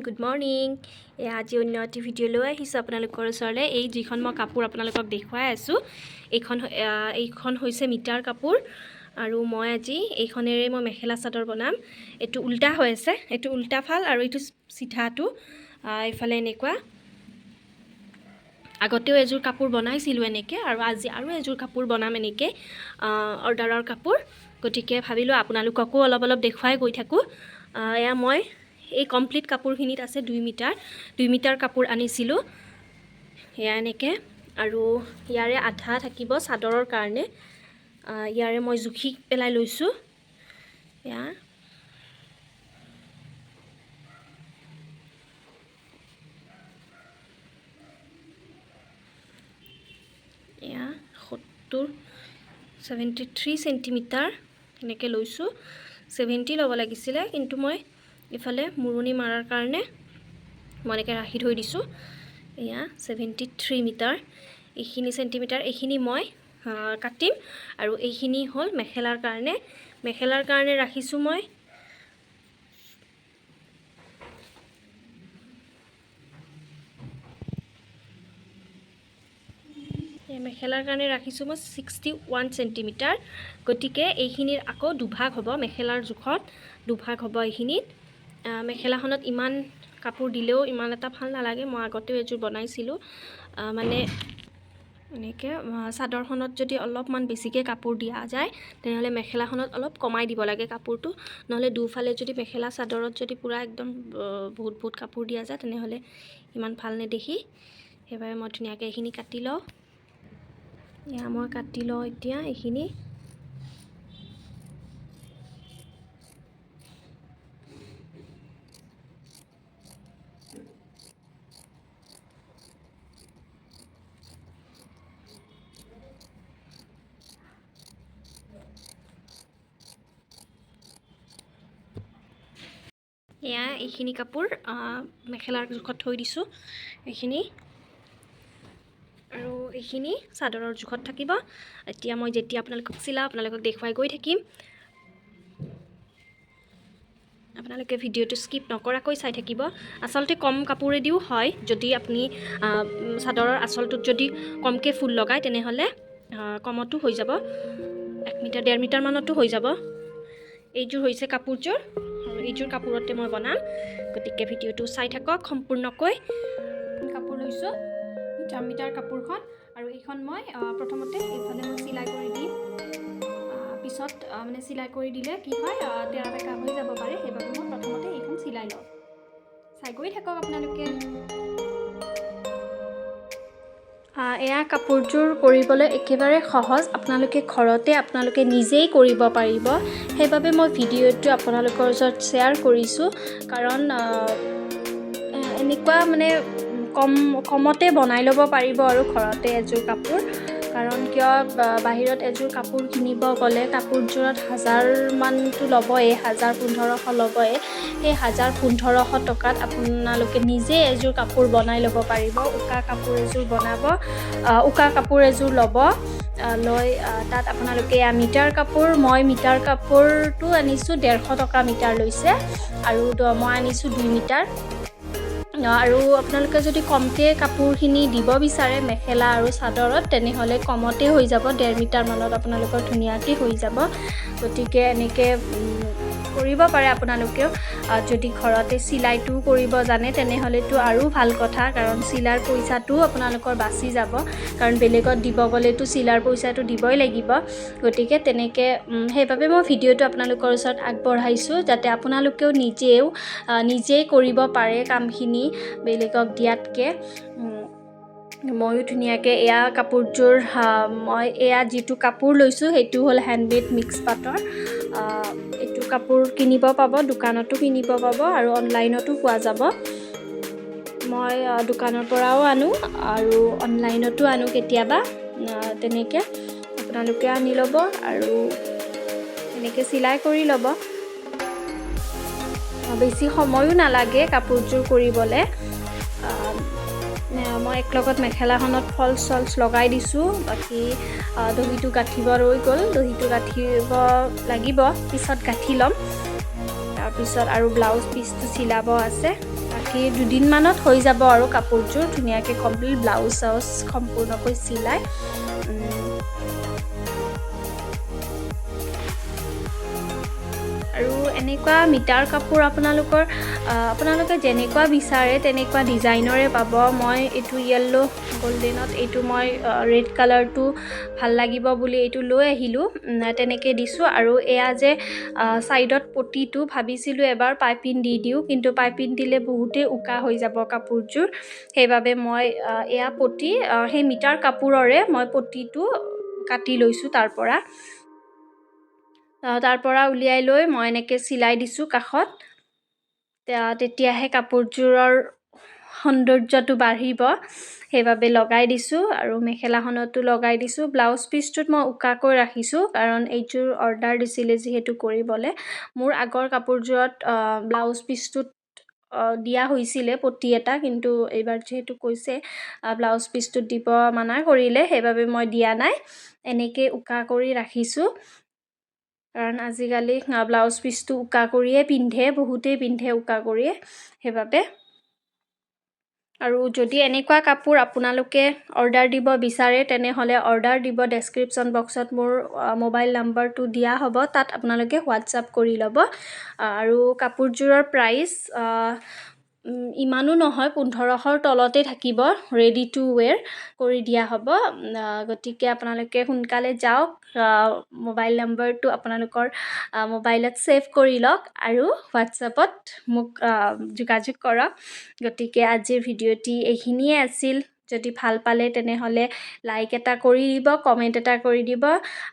Good morning. আজি অন্য এটি ভিডিঅ' লৈ আহিছোঁ আপোনালোকৰ ওচৰলৈ। এই যিখন মই কাপোৰ আপোনালোকক দেখুৱাই আছোঁ এইখন হৈছে মিটাৰ কাপোৰ আৰু মই আজি এইখনেৰে মই মেখেলা চাদৰ বনাম। এইটো উল্টা হৈ আছে, এইটো উল্টা ফাল আৰু এইটো চিধাটো এইফালে এনেকুৱা। আগতেও এযোৰ কাপোৰ বনাইছিলোঁ এনেকৈ আৰু আজি আৰু এযোৰ কাপোৰ বনাম এনেকৈ অৰ্ডাৰৰ কাপোৰ। গতিকে ভাবিলোঁ আপোনালোককো অলপ দেখুৱাই গৈ থাকোঁ। এয়া মই এই কমপ্লিট কাপোৰখিনিত আছে 2 মিটাৰ কাপোৰ আনিছিলোঁ। এয়া এনেকৈ আৰু ইয়াৰে আধা থাকিব চাদৰৰ কাৰণে। ইয়াৰে মই জুখি পেলাই লৈছোঁ। এয়া এয়া 73 চেণ্টিমিটাৰ এনেকৈ লৈছোঁ। 70 ল'ব লাগিছিলে, কিন্তু মই ইফালে মুৰণি মাৰাৰ কাৰণে মই এনেকৈ ৰাখি থৈ দিছোঁ। এয়া 73 মিটাৰ, এইখিনি চেণ্টিমিটাৰ এইখিনি মই কাটিম আৰু এইখিনি হ'ল মেখেলাৰ কাৰণে ৰাখিছোঁ মই মেখেলাৰ কাৰণে ৰাখিছোঁ মই 61 চেণ্টিমিটাৰ। গতিকে এইখিনিৰ আকৌ দুভাগ হ'ব, মেখেলাৰ জোখত দুভাগ হ'ব এইখিনিত। মেখেলাখনত ইমান কাপোৰ দিলেও ইমান এটা ভাল নালাগে। মই আগতেও এযোৰ বনাইছিলোঁ, মানে এনেকৈ চাদৰখনত যদি অলপমান বেছিকৈ কাপোৰ দিয়া যায় তেনেহ'লে মেখেলাখনত অলপ কমাই দিব লাগে কাপোৰটো। নহ'লে দুফালে যদি মেখেলা চাদৰত যদি পূৰা একদম বহুত কাপোৰ দিয়া যায় তেনেহ'লে ইমান ভাল নেদেখি। সেইবাবে মই ধুনীয়াকৈ এইখিনি কাটি লওঁ। এয়া মই কাটি লওঁ এতিয়া এইখিনি। এয়া এইখিনি কাপোৰ মেখেলাৰ জোখত থৈ দিছোঁ এইখিনি, আৰু এইখিনি চাদৰৰ জোখত থাকিব। এতিয়া মই যেতিয়া আপোনালোকক দেখুৱাই গৈ থাকিম। আপোনালোকে ভিডিঅ'টো স্কিপ নকৰাকৈ চাই থাকিব। আচলতে কম কাপোৰেদিও হয়, যদি আপুনি চাদৰৰ আঁচলটোত যদি কমকৈ ফুল লগায় তেনেহ'লে কমতো হৈ যাব, 1 মিটাৰ 1.5 মিটাৰ মানতো হৈ যাব। এইযোৰ হৈছে কাপোৰযোৰ আৰু এইযোৰ কাপোৰতে মই বনাম। গতিকে ভিডিঅ'টো চাই থাকক সম্পূৰ্ণকৈ। কাপোৰ লৈছোঁ মিটাৰ কাপোৰখন, আৰু এইখন মই প্ৰথমতে এইফালে মই চিলাই কৰি দিম। পিছত মানে চিলাই কৰি দিলে কি হয়, তেৰা বেকা হৈ যাব পাৰে। সেইবাবে মই প্ৰথমতে এইখন চিলাই লওঁ। চাই গৈ থাকক আপোনালোকে। এয়া কাপোৰযোৰ কৰিবলৈ একেবাৰে সহজ। আপোনালোকে নিজেই কৰিব পাৰিব। সেইবাবে মই ভিডিঅ'টো আপোনালোকৰ ওচৰত শ্বেয়াৰ কৰিছোঁ, কাৰণ এনেকুৱা মানে কমতে বনাই ল'ব পাৰিব আৰু ঘৰতে এযোৰ কাপোৰ। কাৰণ কিয়, বাহিৰত এযোৰ কাপোৰ কিনিব গ'লে কাপোৰযোৰত 1000 মানটো ল'বই, 1000-1500 ল'বই। সেই 1000-1500 টকাত আপোনালোকে নিজে এযোৰ কাপোৰ বনাই ল'ব পাৰিব। উকা কাপোৰ এযোৰ ল'ব, লৈ তাত আপোনালোকে মিটাৰ কাপোৰ, মই মিটাৰ কাপোৰটো আনিছোঁ 150 টকা মিটাৰ লৈছে, আৰু মই আনিছোঁ 2 মিটাৰ। আৰু আপোনালোকে যদি কমকৈ কাপোৰখিনি দিব বিচাৰে মেখেলা আৰু চাদৰত, তেনেহ'লে কমতে হৈ যাব, 1.5 মিটাৰ মানত আপোনালোকৰ ধুনীয়াকৈ হৈ যাব। গতিকে এনেকৈ কৰিব পাৰে আপোনালোকেও। যদি ঘৰতে চিলাইটো কৰিব জানে তেনেহ'লেতো আৰু ভাল কথা, কাৰণ চিলাৰ পইচাটোও আপোনালোকৰ বাচি যাব, কাৰণ বেলেগত দিব গ'লেতো চিলাৰ পইচাটো দিবই লাগিব। গতিকে তেনেকৈ সেইবাবে মই ভিডিঅ'টো আপোনালোকৰ ওচৰত আগবঢ়াইছোঁ, যাতে আপোনালোকেও নিজেই কৰিব পাৰে কামখিনি বেলেগক দিয়াতকৈ। ময়ো ধুনীয়াকৈ এয়া কাপোৰযোৰ, মই এয়া যিটো কাপোৰ লৈছোঁ সেইটো হ'ল হেণ্ডমেড মিক্স পাটৰ। এইটো কাপোৰ কিনিব পাব, দোকানতো কিনিব পাব আৰু অনলাইনতো পোৱা যাব। মই দোকানৰ পৰাও আনো আৰু অনলাইনতো আনো কেতিয়াবা। তেনেকৈ আপোনালোকে আনি ল'ব আৰু এনেকৈ চিলাই কৰি ল'ব। বেছি সময়ো নালাগে কাপোৰযোৰ কৰিবলৈ। মই একলগত মেখেলাখনত ফলছ লগাই দিছোঁ, বাকী দহিটো গাঁঠিব ৰৈ গ'ল। দহিটো গাঁঠিব লাগিব, পিছত গাঁঠি ল'ম। তাৰপিছত আৰু ব্লাউজ পিচটো চিলাব আছে বাকী 2 দিনমানত হৈ যাব আৰু কাপোৰযোৰ ধুনীয়াকৈ কমপ্লিট ব্লাউজ চাউজ সম্পূৰ্ণকৈ চিলাই আৰু এনেকুৱা মিটাৰ কাপোৰ আপোনালোকে যেনেকুৱা বিচাৰে তেনেকুৱা ডিজাইনৰে পাব মই এইটো য়েল্লো গোল্ডেনত এইটো মই ৰেড কালাৰটো ভাল লাগিব বুলি এইটো লৈ আহিলোঁ তেনেকৈ দিছোঁ আৰু এয়া যে ছাইডত পটিটো ভাবিছিলোঁ এবাৰ পাইপিং দি দিওঁ কিন্তু পাইপিং দিলে বহুতেই উকা হৈ যাব কাপোৰযোৰ সেইবাবে মই এয়া পটি সেই মিটাৰ কাপোৰৰে মই পটিটো কাটি লৈছোঁ তাৰ পৰা উলিয়াই লৈ মই এনেকৈ চিলাই দিছোঁ কাষত তেতিয়াহে কাপোৰযোৰৰ সৌন্দৰ্যটো বাঢ়িব সেইবাবে লগাই দিছোঁ আৰু মেখেলাখনতো লগাই দিছোঁ ব্লাউজ পিচটোত মই উকাকৈ ৰাখিছোঁ কাৰণ এইযোৰ অৰ্ডাৰ দিছিলে যিহেতু কৰিবলৈ মোৰ আগৰ কাপোৰযোৰত ব্লাউজ পিচটোত দিয়া হৈছিলে পটি এটা কিন্তু এইবাৰ যিহেতু কৈছে ব্লাউজ পিচটোত দিব মানা কৰিলে সেইবাবে মই দিয়া নাই এনেকৈ উকা কৰি ৰাখিছোঁ কাৰণ আজিকালি ব্লাউজ পিচটো উকা কৰিয়ে পিন্ধে বহুতেই পিন্ধে উকা কৰিয়ে সেইবাবে আৰু যদি এনেকুৱা কাপোৰ আপোনালোকে অৰ্ডাৰ দিব বিচাৰে তেনেহ'লে অৰ্ডাৰ দিব ডেছক্ৰিপশ্যন বক্সত মোৰ মোবাইল নাম্বাৰটো দিয়া হ'ব তাত আপোনালোকে হোৱাটছআপ কৰি ল'ব আৰু কাপোৰযোৰৰ প্ৰাইচ ইমানো নহয় 1500ৰ তলতে থাকিব ৰেডি টু ৱেৰ কৰি দিয়া হ'ব গতিকে আপোনালোকে সোনকালে যাওক মোবাইল নাম্বাৰটো আপোনালোকৰ মোবাইলত ছেভ কৰি লওক আৰু হোৱাটছআপত মোক যোগাযোগ কৰক গতিকে আজিৰ ভিডিঅ'টি এইখিনিয়ে আছিল যদি ভাল পালে তেনেহ'লে লাইক এটা কৰি দিব কমেণ্ট এটা কৰি দিব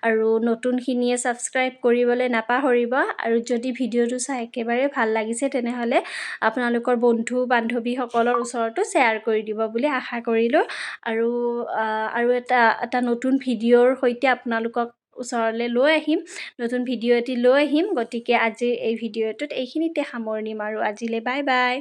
আৰু নতুনখিনিয়ে ছাবস্ক্ৰাইব কৰিবলৈ নাপাহৰিব আৰু যদি ভিডিঅ'টো চাই একেবাৰে ভাল লাগিছে তেনেহ'লে আপোনালোকৰ বন্ধু বান্ধৱীসকলৰ ওচৰতো শ্বেয়াৰ কৰি দিব বুলি আশা কৰিলোঁ আৰু এটা নতুন ভিডিঅ'ৰ সৈতে আপোনালোকক ওচৰলৈ লৈ আহিম নতুন ভিডিঅ' এটি লৈ আহিম গতিকে আজিৰ এই ভিডিঅ'টোত এইখিনিতে সামৰণি মাৰোঁ আজিলৈ বাই বাই